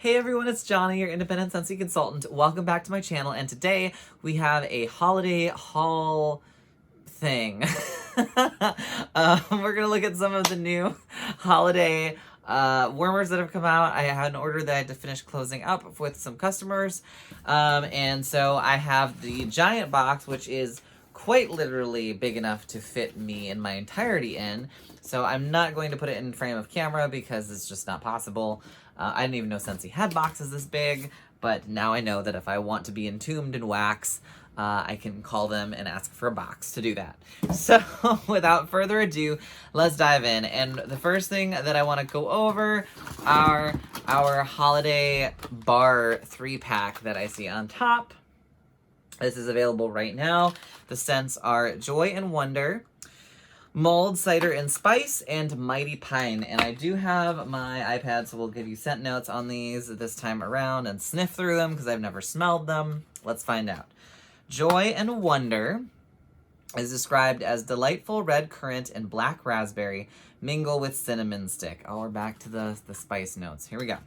Hey everyone, it's Johnny, your independent Scentsy consultant. Welcome back to my channel, and today we have a holiday haul thing. We're gonna look at some of the new holiday warmers that have come out. I had an order that I had to finish closing up with some customers, and so I have the giant box, which is quite literally big enough to fit me in my entirety in. So I'm not going to put it in frame of camera because it's just not possible. I didn't even know Scentsy had boxes this big, but now I know that if I want to be entombed in wax, I can call them and ask for a box to do that. So without further ado, let's dive in. And the first thing that I want to go over are our holiday bar 3-pack that I see on top. This is available right now. The scents are Joy and Wonder, Mulled Cider and Spice, and Mighty Pine. And I do have my iPad, so we'll give you scent notes on these this time around and sniff through them because I've never smelled them. Let's find out. Joy and Wonder is described as delightful red currant and black raspberry mingle with cinnamon stick. Oh, we're back to the spice notes. Here we go.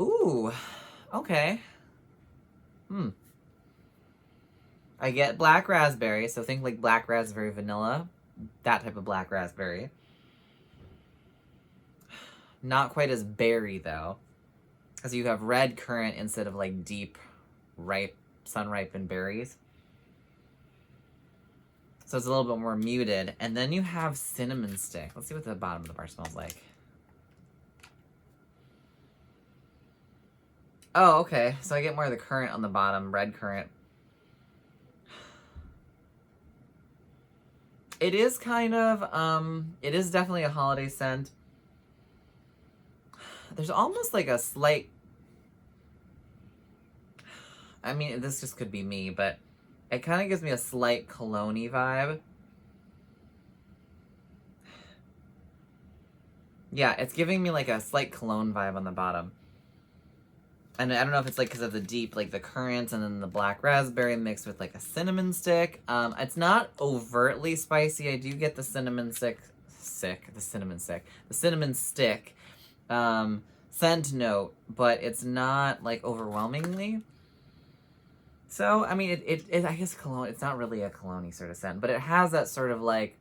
Ooh, okay. I get black raspberry, so think like black raspberry vanilla, that type of black raspberry. Not quite as berry though, because you have red currant instead of like deep, ripe, sun-ripened berries. So it's a little bit more muted. And then you have cinnamon stick. Let's see what the bottom of the bar smells like. Oh, okay. So I get more of the currant on the bottom, red currant. It is kind of, it is definitely a holiday scent. There's almost like a slight, I mean, this just could be me, but it kind of gives me a slight cologne-y vibe. Yeah, it's giving me like a slight cologne vibe on the bottom. And I don't know if it's like because of the deep, like the currants and then the black raspberry mixed with like a cinnamon stick. It's not overtly spicy. I do get the cinnamon stick, the cinnamon stick scent note, but it's not like overwhelmingly. So, I mean, it I guess cologne, it's not really a cologne-y sort of scent, but it has that sort of like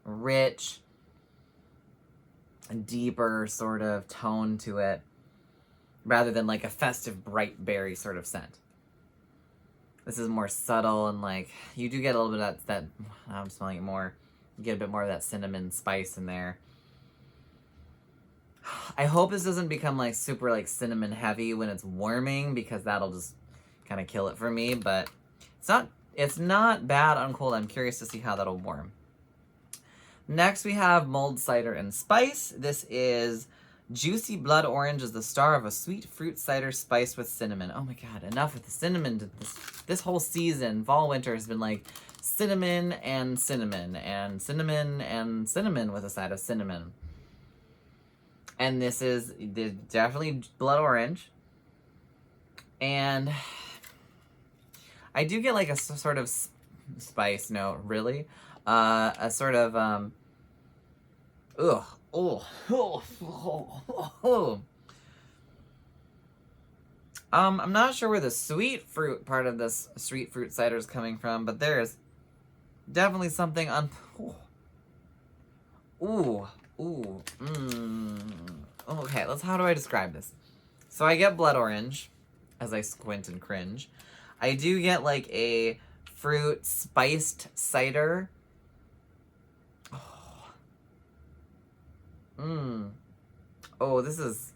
rich, deeper sort of tone to it, rather than like a festive bright berry sort of scent. This is more subtle and like, you do get a little bit of that I'm smelling it more, you get a bit more of that cinnamon spice in there. I hope this doesn't become like super like cinnamon heavy when it's warming, because that'll just kind of kill it for me, but it's not bad on cold. I'm curious to see how that'll warm. Next we have Mulled Cider and Spice. This is juicy blood orange is the star of a sweet fruit cider spiced with cinnamon. Oh my god, enough with the cinnamon. This whole season, fall, winter, has been like cinnamon and cinnamon and cinnamon and cinnamon with a side of cinnamon. And this is definitely blood orange. And I do get like a sort of spice note, really. A sort of, I'm not sure where the sweet fruit part of this sweet fruit cider is coming from, but there is definitely something on. Okay, how do I describe this? So I get blood orange as I squint and cringe. I do get like a fruit spiced cider. Oh, this is...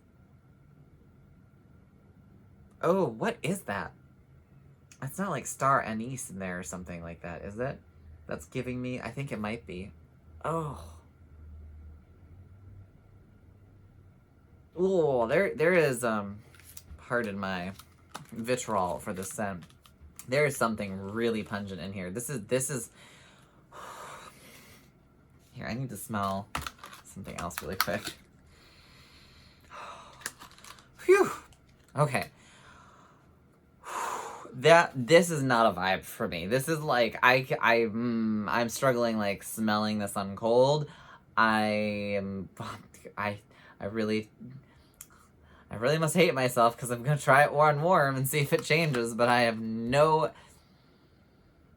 Oh, what is that? It's not like star anise in there or something like that, is it? That's giving me... I think it might be. Oh. Oh, there is, pardon my vitriol for this scent. There is something really pungent in here. This is... Here, I need to smell something else really quick. Phew. Okay. This is not a vibe for me. This is like, I'm struggling like smelling this on cold. I I really must hate myself because I'm going to try it on warm and see if it changes, but I have no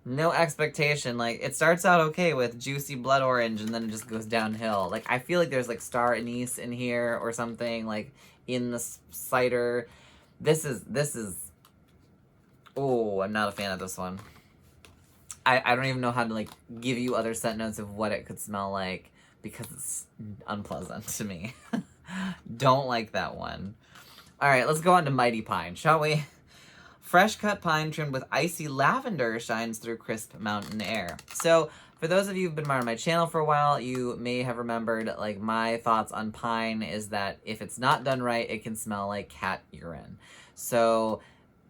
expectation. Like, it starts out okay with juicy blood orange and then it just goes downhill. Like, I feel like there's like star anise in here or something, like in the cider. This is, oh, I'm not a fan of this one. I don't even know how to like give you other scent notes of what it could smell like because it's unpleasant to me. Don't like that one. All right, let's go on to Mighty Pine, shall we? Fresh cut pine trimmed with icy lavender shines through crisp mountain air. So for those of you who've been on my channel for a while, you may have remembered like my thoughts on pine is that if it's not done right, it can smell like cat urine. So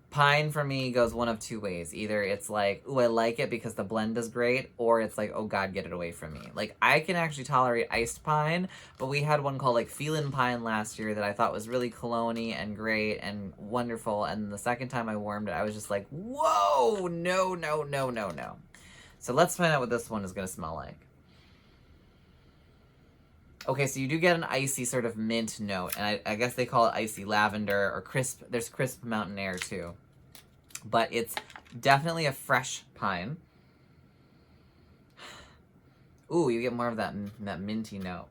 pine for me goes one of two ways. Either it's like, ooh, I like it because the blend is great, or it's like, oh God, get it away from me. Like, I can actually tolerate iced pine, but we had one called like Feelin' Pine last year that I thought was really cologne-y and great and wonderful, and the second time I warmed it, I was just like, whoa, no, no, no, no, no. So let's find out what this one is gonna smell like. Okay, so you do get an icy sort of mint note, and I guess they call it icy lavender or crisp. There's crisp mountain air too. But it's definitely a fresh pine. Ooh, you get more of that minty note.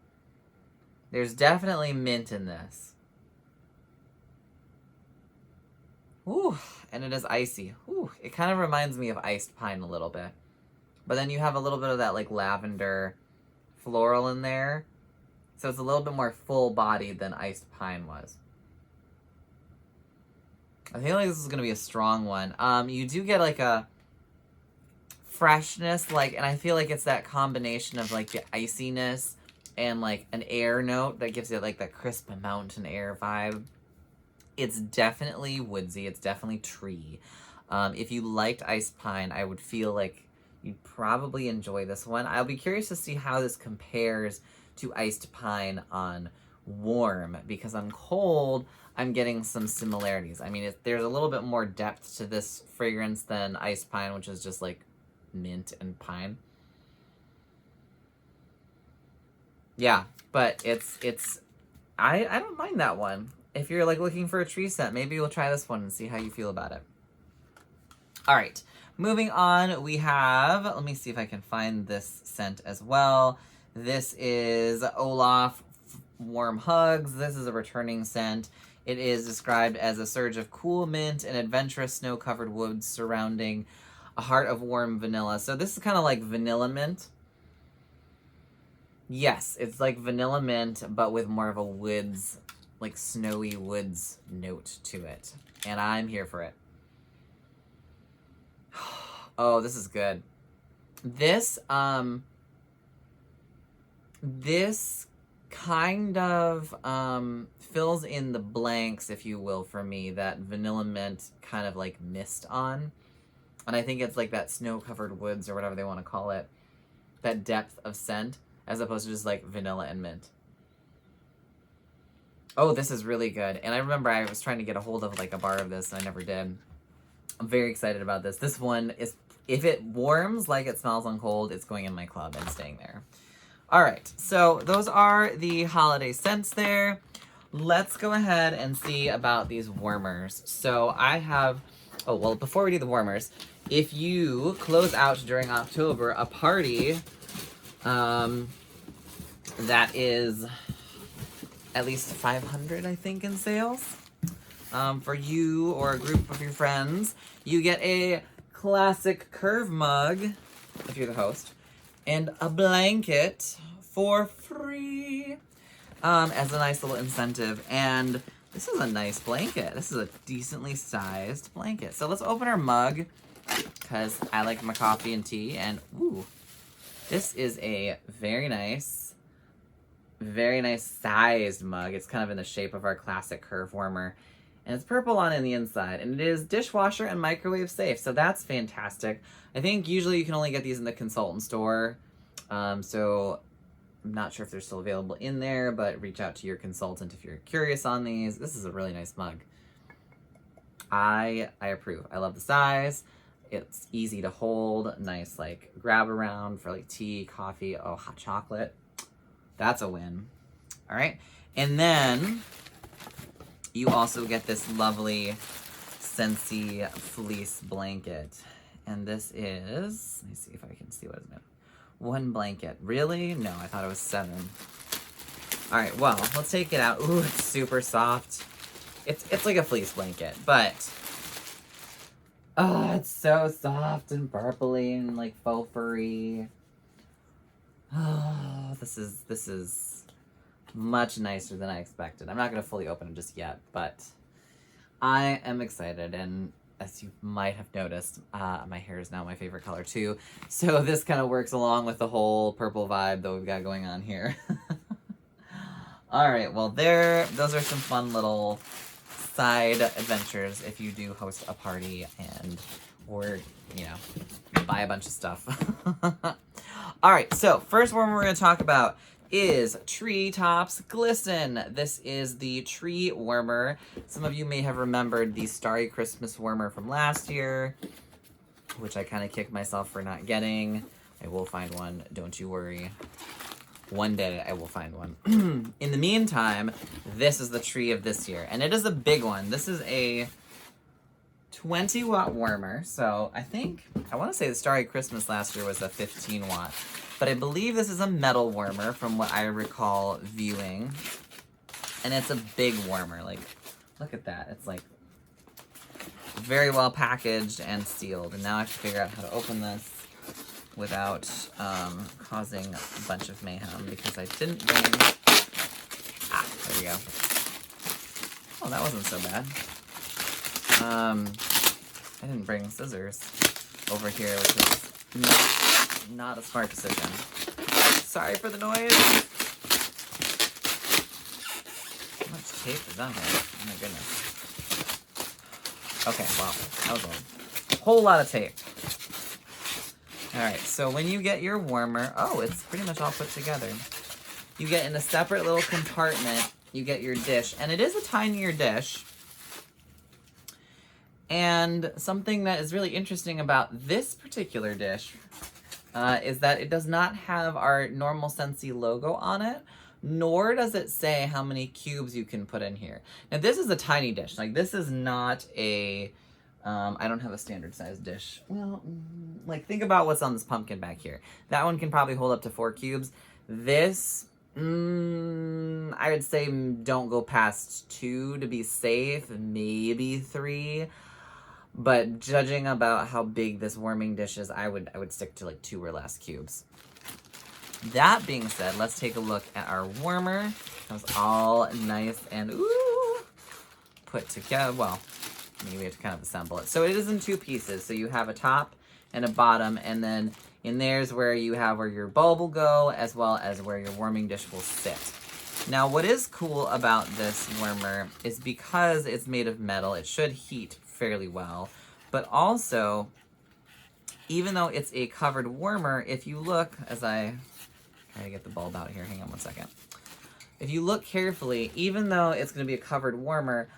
There's definitely mint in this. Ooh, and it is icy. Ooh, it kind of reminds me of iced pine a little bit. But then you have a little bit of that like lavender floral in there. So it's a little bit more full-bodied than iced pine was. I feel like this is going to be a strong one. You do get like a freshness, like, and I feel like it's that combination of like the iciness and like an air note that gives it like that crisp mountain air vibe. It's definitely woodsy. It's definitely tree. If you liked iced pine, I would feel like you'd probably enjoy this one. I'll be curious to see how this compares to iced pine on warm, because on cold I'm getting some similarities. I mean, there's a little bit more depth to this fragrance than iced pine, which is just like mint and pine. Yeah, but I don't mind that one. If you're like looking for a tree scent, maybe we'll try this one and see how you feel about it. All right, moving on, we have, let me see if I can find this scent as well. This is Olaf Warm Hugs. This is a returning scent. It is described as a surge of cool mint and adventurous snow-covered woods surrounding a heart of warm vanilla. So this is kind of like vanilla mint. Yes, it's like vanilla mint, but with more of a woods, like snowy woods note to it. And I'm here for it. Oh, this is good. This kind of fills in the blanks, if you will, for me, that vanilla mint kind of like missed on. And I think it's like that snow-covered woods or whatever they want to call it. That depth of scent, as opposed to just like vanilla and mint. Oh, this is really good. And I remember I was trying to get a hold of like a bar of this and I never did. I'm very excited about this. This one is, if it warms like it smells on cold, it's going in my club and staying there. All right, so those are the holiday scents there. Let's go ahead and see about these warmers. So I have, oh, well, before we do the warmers, if you close out during October a party that is at least 500, I think, in sales, for you or a group of your friends, you get a classic curve mug, if you're the host, and a blanket for free as a nice little incentive. And this is a nice blanket. This is a decently sized blanket. So let's open our mug, because I like my coffee and tea. And ooh, this is a very nice sized mug. It's kind of in the shape of our classic curve warmer. And it's purple on the inside, and it is dishwasher and microwave safe, so that's fantastic. I think usually you can only get these in the consultant store, so I'm not sure if they're still available in there, but reach out to your consultant if you're curious on these. This is a really nice mug. I approve. I love the size. It's easy to hold, nice like grab around for like tea, coffee, oh, hot chocolate. That's a win. All right. And then you also get this lovely Scentsy fleece blanket. And this is, let me see if I can see what it's made of. 1 blanket. Really? No, I thought it was 7. All right, well, let's take it out. Ooh, it's super soft. It's like a fleece blanket, but oh, it's so soft and purpley and like faux furry. Oh, this is much nicer than I expected. I'm not gonna fully open it just yet, but I am excited. And as you might have noticed, my hair is now my favorite color too. So this kind of works along with the whole purple vibe that we've got going on here. All right, well, those are some fun little side adventures if you do host a party or, you know, buy a bunch of stuff. All right, so first one we're going to talk about is Treetops Glisten. This is the tree warmer. Some of you may have remembered the Starry Christmas warmer from last year, which I kind of kicked myself for not getting. I will find one, don't you worry. One day I will find one. In the meantime, this is the tree of this year, and it is a big one. This is a 20-watt warmer, so I want to say the Starry Christmas last year was a 15-watt, but I believe this is a metal warmer from what I recall viewing, and it's a big warmer. Like, look at that. It's like very well packaged and sealed, and now I have to figure out how to open this without causing a bunch of mayhem, because I didn't bring... there we go. Oh, that wasn't so bad. I didn't bring scissors over here, which was not a smart decision. Sorry for the noise. How much tape is on here? Oh my goodness. Okay, wow, that was a whole lot of tape. Alright, so when you get your warmer, oh, it's pretty much all put together. You get in a separate little compartment, you get your dish, and it is a tinier dish. And something that is really interesting about this particular dish is that it does not have our normal Scentsy logo on it, nor does it say how many cubes you can put in here. Now, this is a tiny dish. Like, this is not a... I don't have a standard size dish. Well, like, think about what's on this pumpkin back here. That one can probably hold up to 4 cubes. This, I would say don't go past 2 to be safe, maybe 3. But judging about how big this warming dish is, I would stick to like 2 or less cubes. That being said, let's take a look at our warmer. That was all nice and put together. Well, maybe we have to kind of assemble it. So it is in 2 pieces. So you have a top and a bottom, and then in there's where you have where your bulb will go, as well as where your warming dish will sit. Now, what is cool about this warmer is because it's made of metal, it should heat fairly well, but also, even though it's a covered warmer, if you look, as I try to get the bulb out here, hang on one second. If you look carefully, even though it's going to be a covered warmer,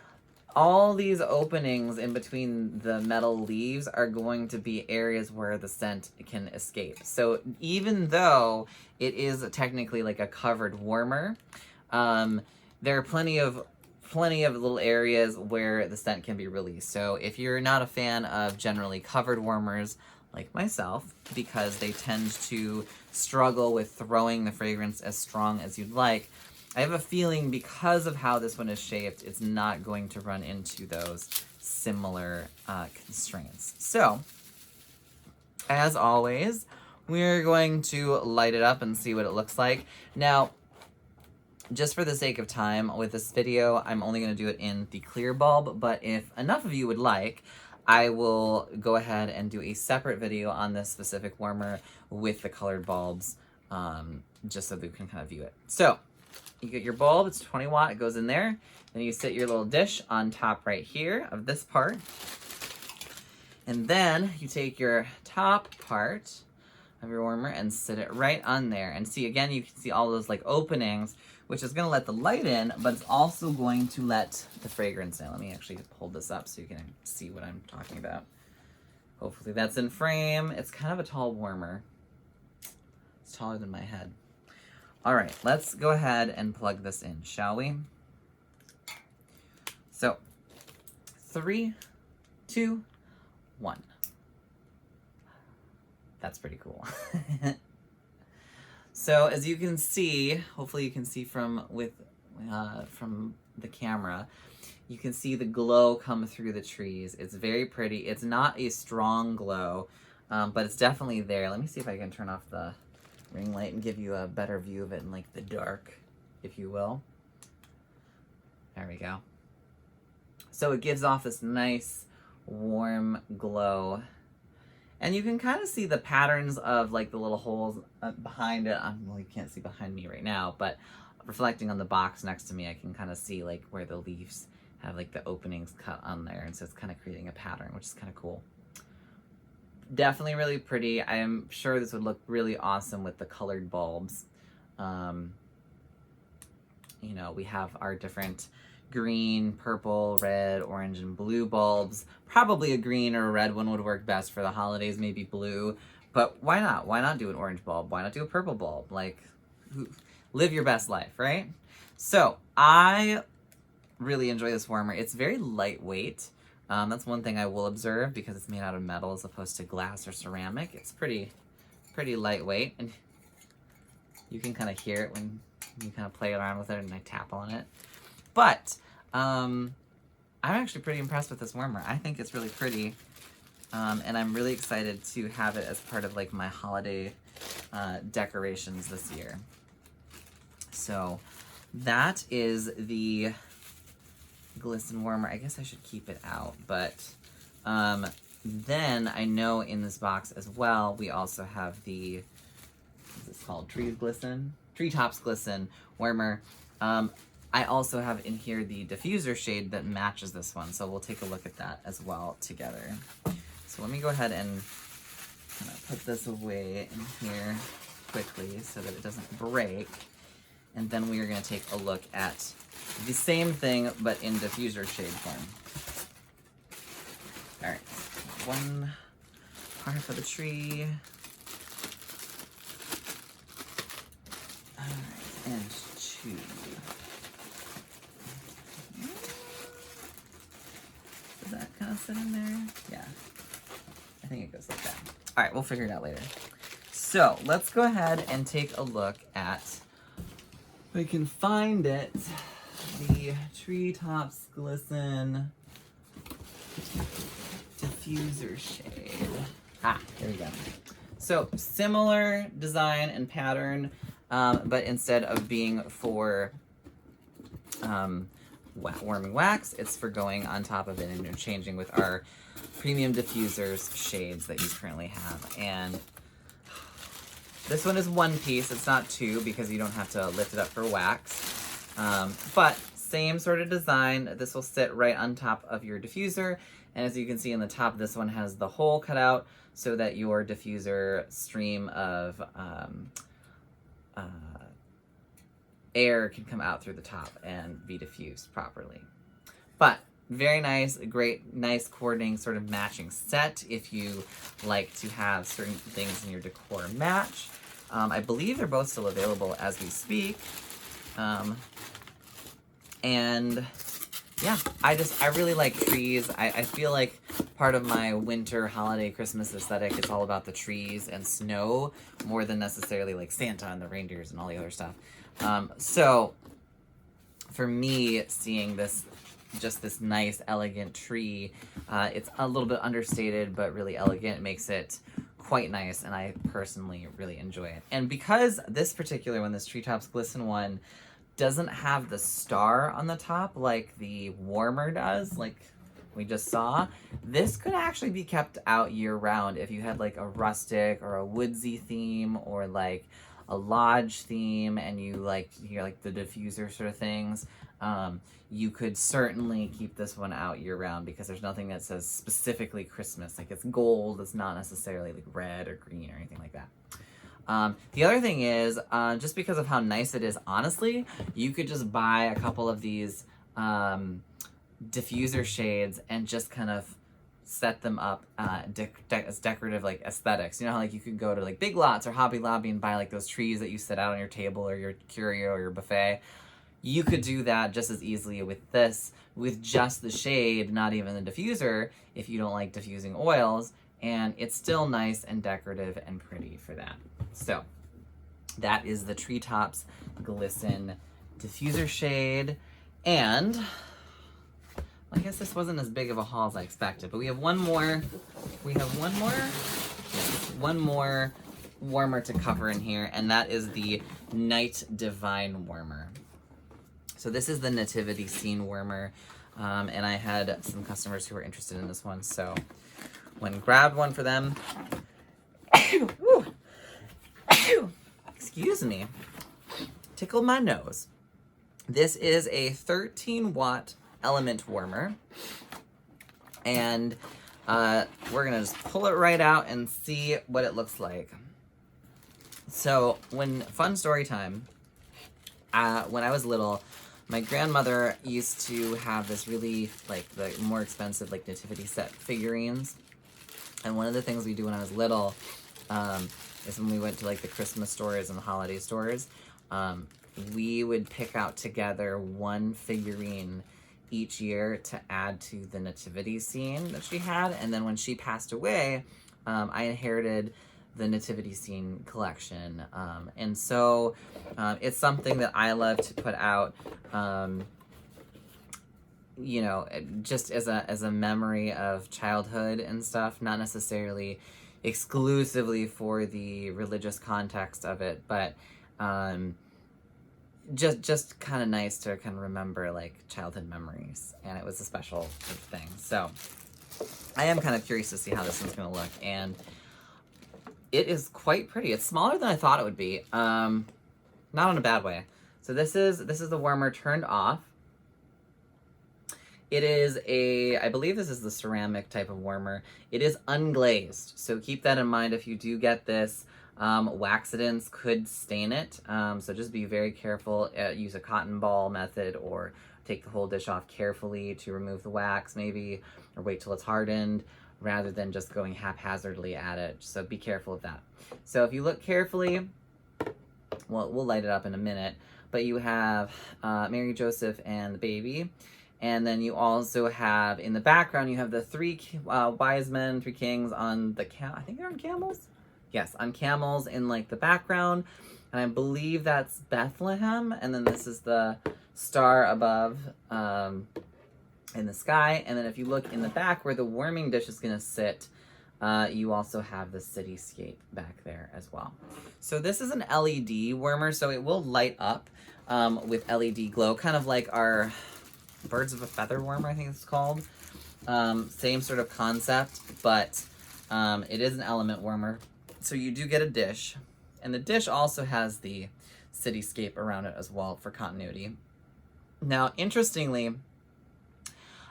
all these openings in between the metal leaves are going to be areas where the scent can escape. So even though it is technically like a covered warmer, there are plenty of little areas where the scent can be released. So if you're not a fan of generally covered warmers like myself, because they tend to struggle with throwing the fragrance as strong as you'd like, I have a feeling because of how this one is shaped, it's not going to run into those similar constraints. So, as always, we're going to light it up and see what it looks like. Now, just for the sake of time with this video, I'm only going to do it in the clear bulb, but if enough of you would like, I will go ahead and do a separate video on this specific warmer with the colored bulbs, just so that we can kind of view it. So, you get your bulb, it's 20 watt, it goes in there. Then you sit your little dish on top right here of this part. And then you take your top part of your warmer and sit it right on there. And see, again, you can see all those like openings, which is gonna let the light in, but it's also going to let the fragrance in. Let me actually hold this up so you can see what I'm talking about. Hopefully that's in frame. It's kind of a tall warmer. It's taller than my head. All right, let's go ahead and plug this in, shall we? So, 3, 2, 1. That's pretty cool. So as you can see, hopefully you can see from the camera, you can see the glow come through the trees. It's very pretty. It's not a strong glow, but it's definitely there. Let me see if I can turn off the ring light and give you a better view of it in like the dark, if you will. There we go. So it gives off this nice warm glow. And you can kind of see the patterns of like the little holes behind it. Well, you can't see behind me right now, but reflecting on the box next to me, I can kind of see like where the leaves have like the openings cut on there. And so it's kind of creating a pattern, which is kind of cool. Definitely really pretty. I am sure this would look really awesome with the colored bulbs. You know, we have our different green, purple, red, orange, and blue bulbs. Probably a green or a red one would work best for the holidays, maybe blue. But why not? Why not do an orange bulb? Why not do a purple bulb? Like, live your best life, right? So, I really enjoy this warmer. It's very lightweight. That's one thing I will observe because it's made out of metal as opposed to glass or ceramic. It's pretty lightweight. And you can kind of hear it when you kind of play around with it and I tap on it. But I'm actually pretty impressed with this warmer. I think it's really pretty, and I'm really excited to have it as part of like my holiday decorations this year. So that is the Glisten warmer. I guess I should keep it out, but then I know in this box as well we also have the, what's this called? Treetops Glisten warmer. I also have in here the diffuser shade that matches this one, so we'll take a look at that as well together. So let me go ahead and kind of put this away in here quickly so that it doesn't break. And then we are going to take a look at the same thing, but in diffuser shade form. All right, one part for the tree. All right, and 2. Does that kind of sit in there? Yeah, I think it goes like that. All right, we'll figure it out later. So let's go ahead and take a look at, if we can find it, the Treetops Glisten diffuser shade. Ah, there we go. So similar design and pattern, but instead of being for warming wax, it's for going on top of it and interchanging with our premium diffusers shades that you currently have. And this one is 1 piece, it's not 2 because you don't have to lift it up for wax. But same sort of design. This will sit right on top of your diffuser. And as you can see in the top, this one has the hole cut out so that your diffuser stream of air can come out through the top and be diffused properly. But very nice, great, nice coordinating sort of matching set if you like to have certain things in your decor match. I believe they're both still available as we speak. And yeah, I really like trees. I feel like part of my winter, holiday, Christmas aesthetic is all about the trees and snow more than necessarily like Santa and the reindeers and all the other stuff. So for me, seeing this, just this nice, elegant tree, it's a little bit understated, but really elegant. It makes it quite nice, and I personally really enjoy it. And because this particular one, this Treetops Glisten one, doesn't have the star on the top like the warmer does, like we just saw, this could actually be kept out year-round if you had like a rustic or a woodsy theme or like a lodge theme and you like the diffuser sort of things. You could certainly keep this one out year-round because there's nothing that says specifically Christmas. Like it's gold, it's not necessarily like red or green or anything like that. The other thing is, just because of how nice it is, honestly, you could just buy a couple of these diffuser shades and just kind of set them up as decorative like aesthetics. You know how like you could go to like Big Lots or Hobby Lobby and buy like those trees that you set out on your table or your curio or your buffet. You could do that just as easily with this, with just the shade, not even the diffuser, if you don't like diffusing oils, and it's still nice and decorative and pretty for that. So that is the Treetops Glisten diffuser shade. And I guess this wasn't as big of a haul as I expected, but we have one more warmer to cover in here, and that is the Night Divine Warmer. So this is the nativity scene warmer, and I had some customers who were interested in this one, so went and grabbed one for them. Excuse me, tickled my nose. This is a 13-watt element warmer, and we're gonna just pull it right out and see what it looks like. So fun story time, when I was little, my grandmother used to have this really, like, the more expensive, like, nativity set figurines. And one of the things we do when I was little is when we went to, like, the Christmas stores and the holiday stores, we would pick out together one figurine each year to add to the nativity scene that she had. And then when she passed away, I inherited the nativity scene collection, and so it's something that I love to put out, you know, just as a memory of childhood and stuff, not necessarily exclusively for the religious context of it, but just kind of nice to kind of remember like childhood memories, and it was a special thing. So I am kind of curious to see how this one's gonna look, and it is quite pretty. It's smaller than I thought it would be. Not in a bad way. So this is the warmer turned off. It is I believe this is the ceramic type of warmer. It is unglazed, so keep that in mind if you do get this. Waxidants could stain it, so just be very careful. Use a cotton ball method, or take the whole dish off carefully to remove the wax maybe, or wait till it's hardened, rather than just going haphazardly at it. So be careful of that. So if you look carefully, well, we'll light it up in a minute, but you have Mary, Joseph, and the baby. And then you also have, in the background, you have the three wise men, three kings on the I think they're on camels? Yes, on camels in like the background. And I believe that's Bethlehem. And then this is the star above in the sky. And then if you look in the back where the warming dish is gonna sit, you also have the cityscape back there as well. So this is an LED warmer, so it will light up with LED glow, kind of like our Birds of a Feather warmer, I think it's called. Same sort of concept, but it is an element warmer. So you do get a dish, and the dish also has the cityscape around it as well for continuity. Now, interestingly,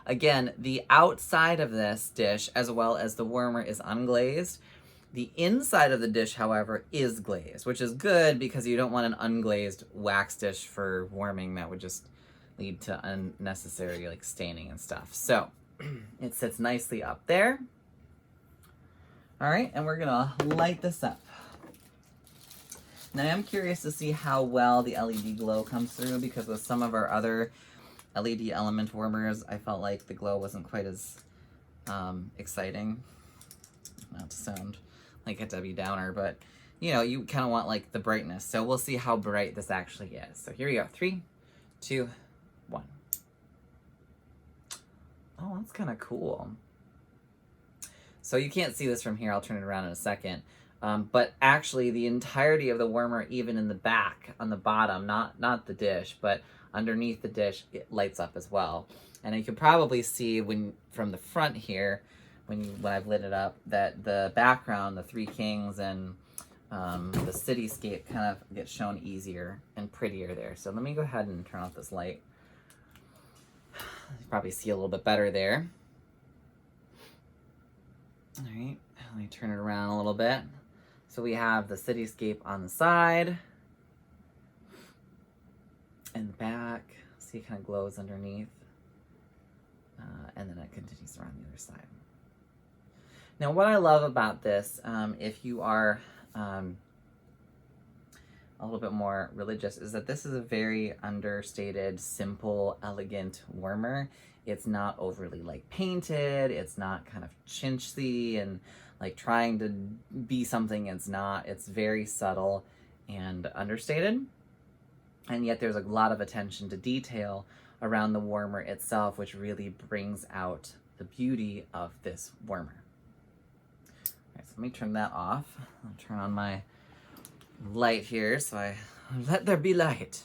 again, the outside of this dish, as well as the warmer, is unglazed. The inside of the dish, however, is glazed, which is good because you don't want an unglazed wax dish for warming. That would just lead to unnecessary like staining and stuff. So it sits nicely up there. All right, and we're gonna light this up. Now I'm curious to see how well the LED glow comes through, because with some of our other LED element warmers, I felt like the glow wasn't quite as exciting. Not to sound like a Debbie Downer, but you know, you kind of want like the brightness. So we'll see how bright this actually is. So here we go. 3, 2, 1. Oh, that's kind of cool. So you can't see this from here. I'll turn it around in a second. But actually the entirety of the warmer, even in the back on the bottom, not the dish, but underneath the dish, it lights up as well. And you can probably see from the front here, when I've lit it up, that the background, the three kings and the cityscape kind of gets shown easier and prettier there. So let me go ahead and turn off this light. You probably see a little bit better there. All right, let me turn it around a little bit. So we have the cityscape on the side and the back. See, it kind of glows underneath. And then it continues around the other side. Now, what I love about this, if you are a little bit more religious, is that this is a very understated, simple, elegant warmer. It's not overly like painted. It's not kind of chintzy and like trying to be something it's not. It's very subtle and understated. And yet there's a lot of attention to detail around the warmer itself, which really brings out the beauty of this warmer. All right, so let me turn that off. I'll turn on my light here, so I let there be light.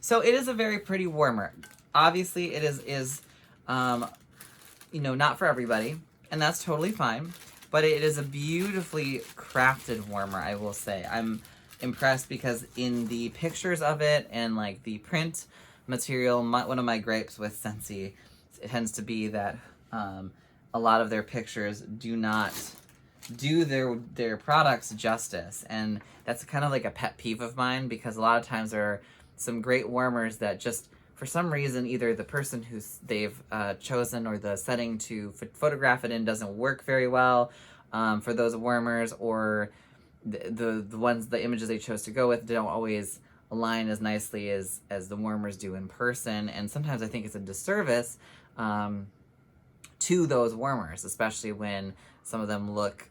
So it is a very pretty warmer. Obviously, it is you know, not for everybody, and that's totally fine. But it is a beautifully crafted warmer, I will say. I'm impressed because in the pictures of it and like the print material, one of my gripes with Scentsy, it tends to be that a lot of their pictures do not do their products justice, and that's kind of like a pet peeve of mine, because a lot of times there are some great warmers that just for some reason either the person who they've chosen or the setting to photograph it in doesn't work very well for those warmers, or the images they chose to go with don't always align as nicely as the warmers do in person. And sometimes I think it's a disservice to those warmers, especially when some of them look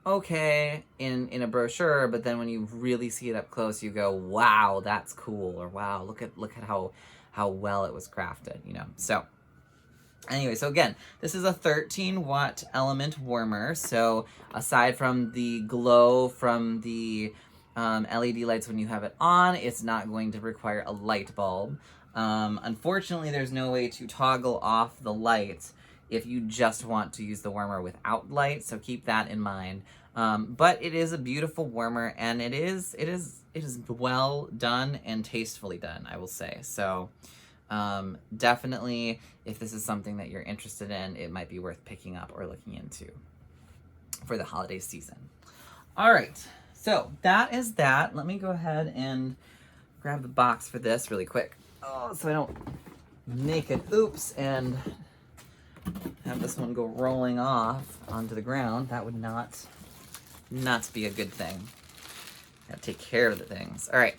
okay in a brochure, but then when you really see it up close, you go, wow, that's cool, or wow, look at how well it was crafted, you know. So anyway, so again, this is a 13-watt element warmer. So aside from the glow from the LED lights when you have it on, it's not going to require a light bulb. Unfortunately, there's no way to toggle off the lights if you just want to use the warmer without light, so keep that in mind. But it is a beautiful warmer, and it is well done and tastefully done, I will say. So definitely, if this is something that you're interested in, it might be worth picking up or looking into for the holiday season. All right, so that is that. Let me go ahead and grab the box for this really quick. Oh, so I don't make an oops and have this one go rolling off onto the ground. That would not be a good thing. Gotta take care of the things. All right.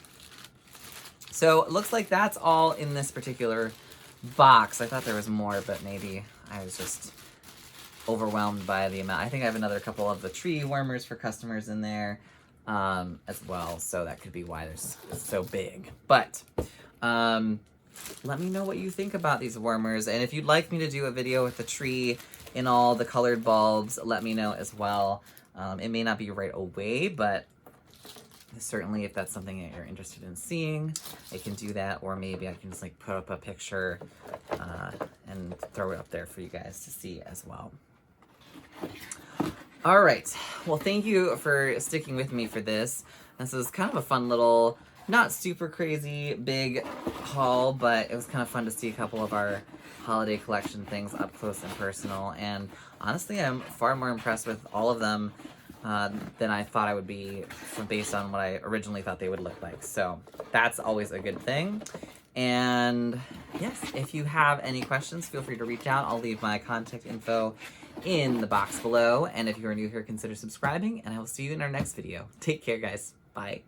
So it looks like that's all in this particular box. I thought there was more, but maybe I was just overwhelmed by the amount. I think I have another couple of the tree warmers for customers in there as well. So that could be why it's so big. But let me know what you think about these warmers, and if you'd like me to do a video with the tree in all the colored bulbs, let me know as well. It may not be right away, but certainly if that's something that you're interested in seeing, I can do that, or maybe I can just like put up a picture and throw it up there for you guys to see as well. All right, well, thank you for sticking with me for this. This is kind of a fun little, not super crazy big haul, but it was kind of fun to see a couple of our holiday collection things up close and personal. And honestly, I'm far more impressed with all of them than I thought I would be based on what I originally thought they would look like. So that's always a good thing. And yes, if you have any questions, feel free to reach out. I'll leave my contact info in the box below. And if you are new here, consider subscribing, and I will see you in our next video. Take care, guys. Bye.